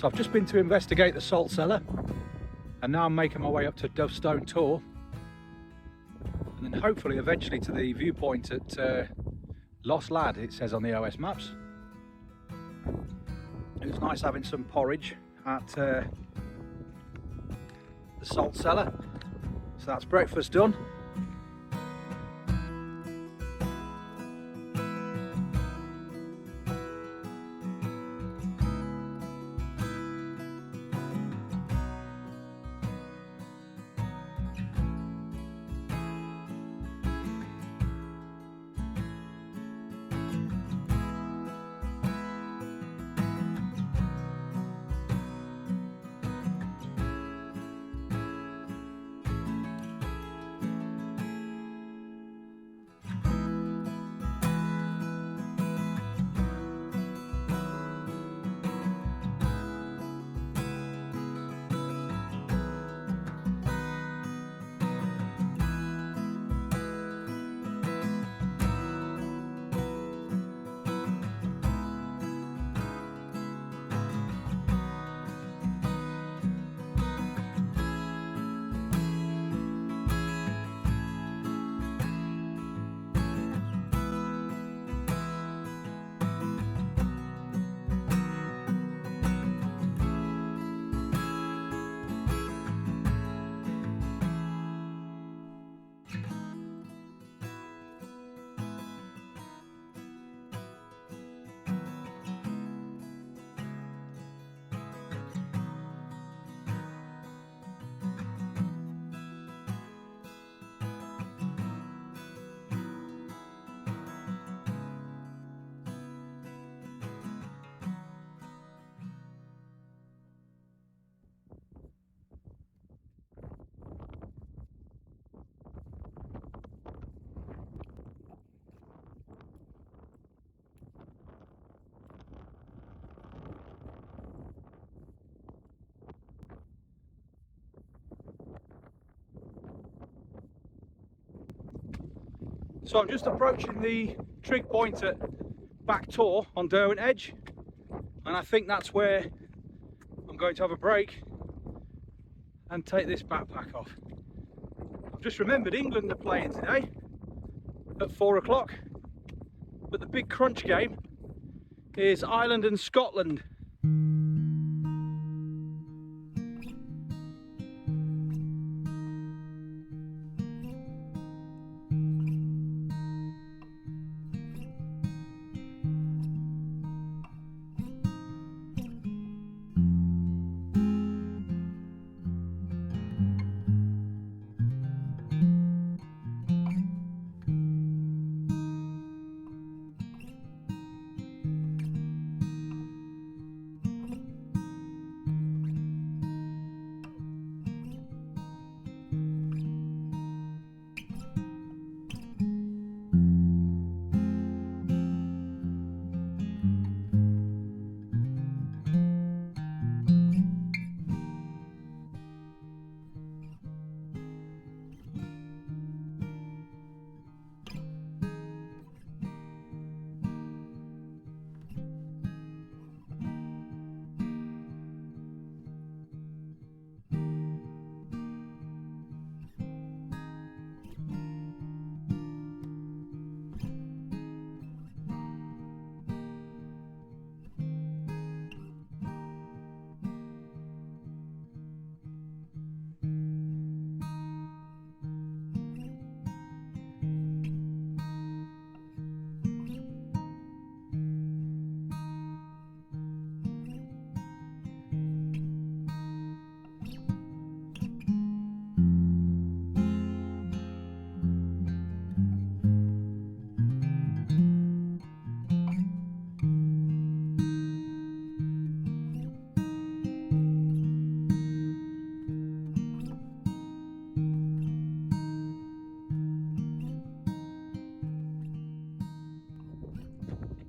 So I've just been to investigate the salt cellar, and now I'm making my way up to Dovestone Tor, and then hopefully eventually to the viewpoint at Lost Lad, it says on the OS maps. It was nice having some porridge at the salt cellar. So that's breakfast done. So I'm just approaching the trig point at Back Tor on Derwent Edge, and I think that's where I'm going to have a break and take this backpack off. I've just remembered England are playing today at 4 o'clock, but the big crunch game is Ireland and Scotland.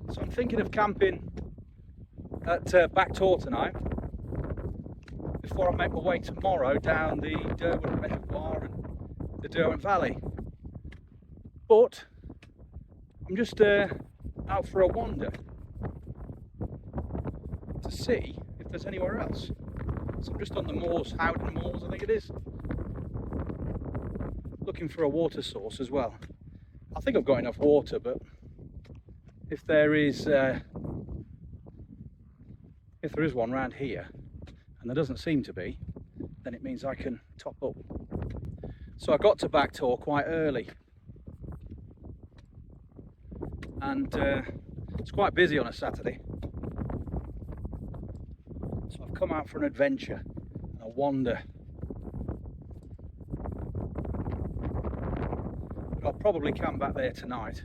So I'm thinking of camping at Back Tor tonight before I make my way tomorrow down the Derwent Reservoir and the Derwent Valley. But I'm just out for a wander to see if if there's anywhere else. So I'm just on the moors, Howden Moors I think it is. Looking for a water source as well. I think I've got enough water, but if there is one round here, and there doesn't seem to be, then it means I can top up. So I got to Back Tor quite early, and it's quite busy on a Saturday. So I've come out for an adventure and a wander. But I'll probably come back there tonight.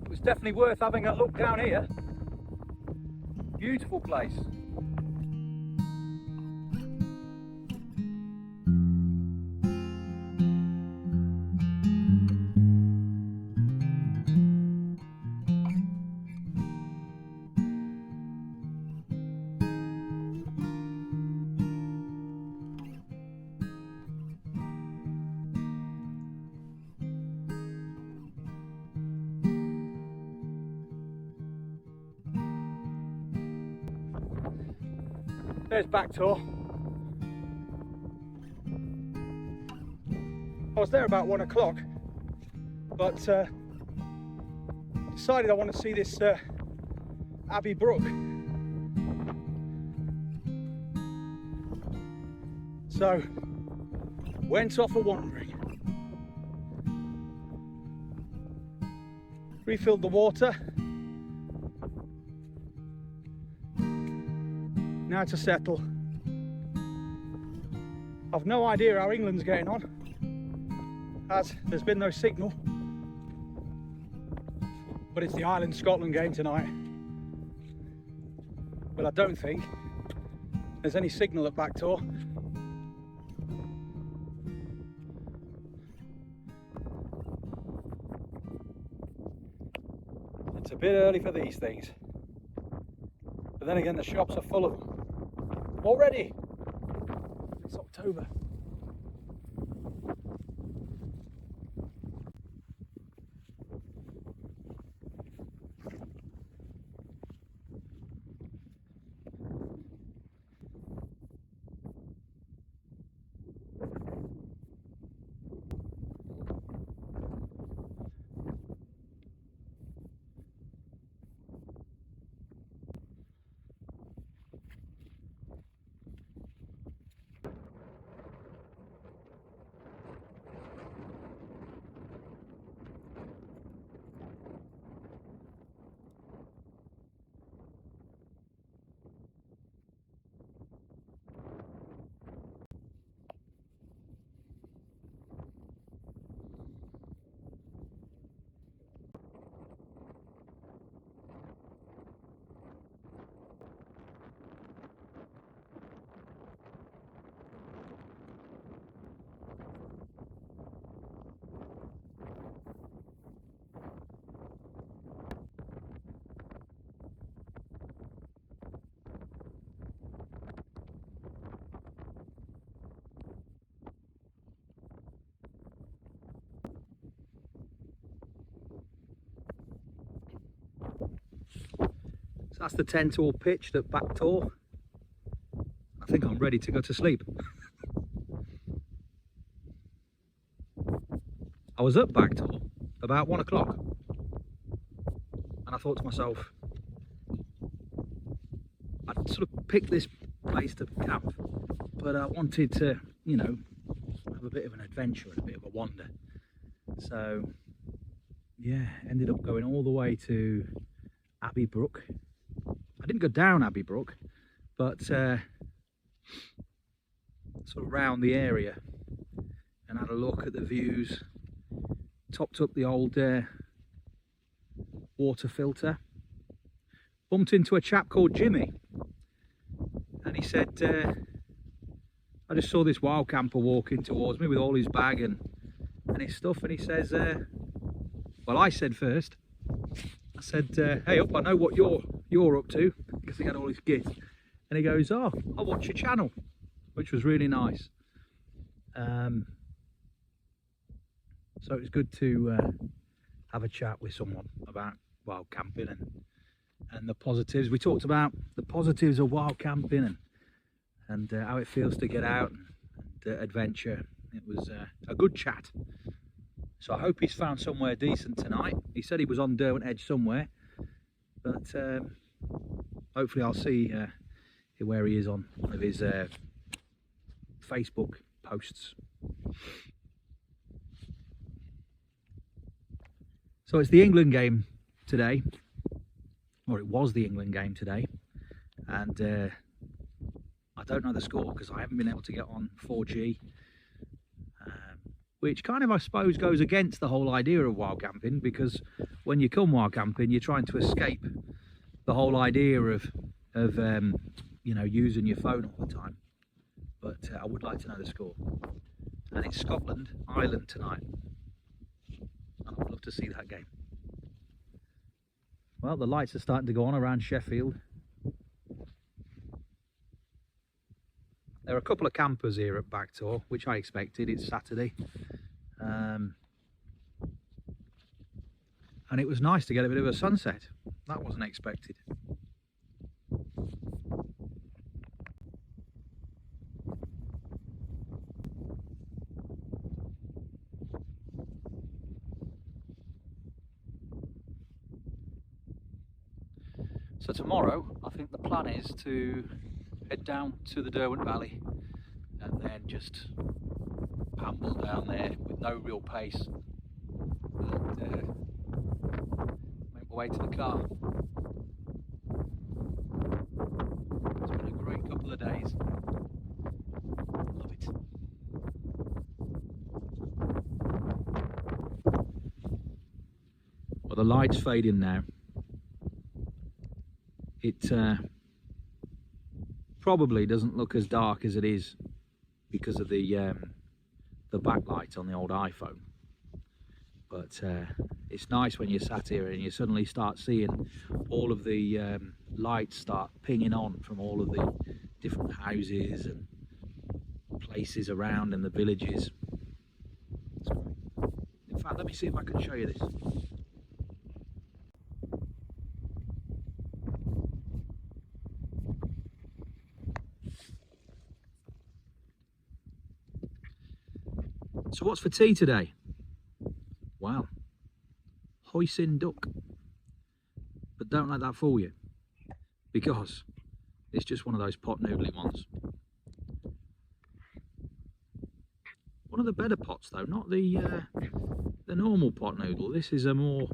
It was definitely worth having a look down here. Beautiful place. There's Back Tor. I was there about 1 o'clock, but decided I want to see this Abbey Brook. So went off a wandering. Refilled the water. Now to settle. I've no idea how England's getting on, as there's been no signal. But it's the Ireland-Scotland game tonight. But I don't think there's any signal at Back Tor. It's a bit early for these things. But then again, the shops are full of them. Already! It's October. So that's the 10 Tor pitched at Back Tor. I think I'm ready to go to sleep. I was at Back Tor about 1 o'clock and I thought to myself, I'd sort of picked this place to camp, but I wanted to, you know, have a bit of an adventure and a bit of a wander. So yeah, ended up going all the way to Abbey Brook. I didn't go down Abbey Brook, but sort of round the area and had a look at the views. Topped up the old water filter. Bumped into a chap called Jimmy, and he said, I just saw this wild camper walking towards me with all his bag and his stuff, and he says, well, I said first, I said, hey up, I know what you're up to, because he had all his kit, and he goes, oh, I'll watch your channel, which was really nice. So it was good to have a chat with someone about wild camping and the positives. We talked about the positives of wild camping and how it feels to get out and adventure. It was a good chat. So I hope he's found somewhere decent tonight. He said he was on Derwent Edge somewhere, but hopefully I'll see where he is on one of his Facebook posts. So it's the England game today, or it was the England game today, and I don't know the score because I haven't been able to get on 4G, which kind of, I suppose, goes against the whole idea of wild camping, because when you come wild camping, you're trying to escape the whole idea of you know, using your phone all the time. But I would like to know the score, and it's Scotland, Ireland tonight. I would love to see that game. Well, the lights are starting to go on around Sheffield. There are a couple of campers here at Back Tor, which I expected. It's Saturday. And it was nice to get a bit of a sunset. That wasn't expected. So tomorrow, I think the plan is to head down to the Derwent Valley and then just amble down there with no real pace and make my way to the car. It's been a great couple of days. Love it. Well, the light's fading now. It probably doesn't look as dark as it is because of the backlight on the old iPhone, but it's nice when you're sat here and you suddenly start seeing all of the lights start pinging on from all of the different houses and places around in the villages. In fact, let me see if I can show you this. So what's for tea today? Wow, hoisin duck. But don't let that fool you, because it's just one of those pot noodly ones. One of the better pots though, not the normal pot noodle. This is a more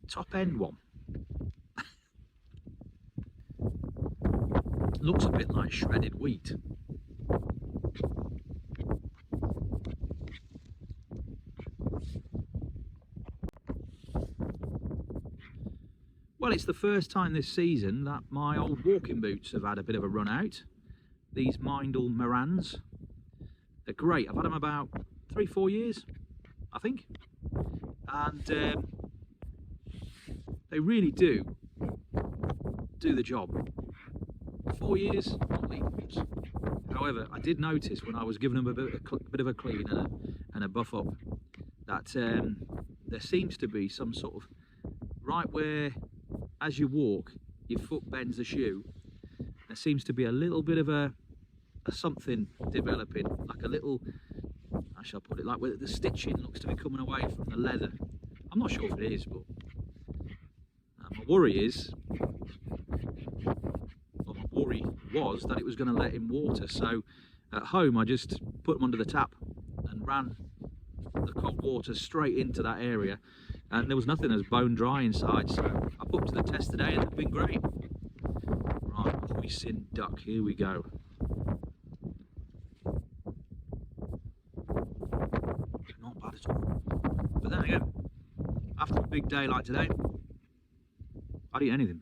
top end one. Looks a bit like shredded wheat. Well, it's the first time this season that my old walking boots have had a bit of a run out. These Mindel Morans. They're great. I've had them about 3-4 years, I think. And they really do the job. 4 years, not leaps. However, I did notice when I was giving them a bit of a clean and a buff up that there seems to be some sort of, right where as you walk your foot bends the shoe, there seems to be a little bit of a something developing, like a little, how shall I put it, like where the stitching looks to be coming away from the leather. I'm not sure if it is, but my worry is, well, my worry was that it was going to let in water. So at home I just put them under the tap and ran the cold water straight into that area, and there was nothing, as bone dry inside. So I put them to the test today and they've been great. Right, hoisin duck, here we go. Not bad at all. But then again, after a big day like today, I'd eat anything.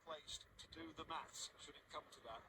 Placed to do the maths should it come to that.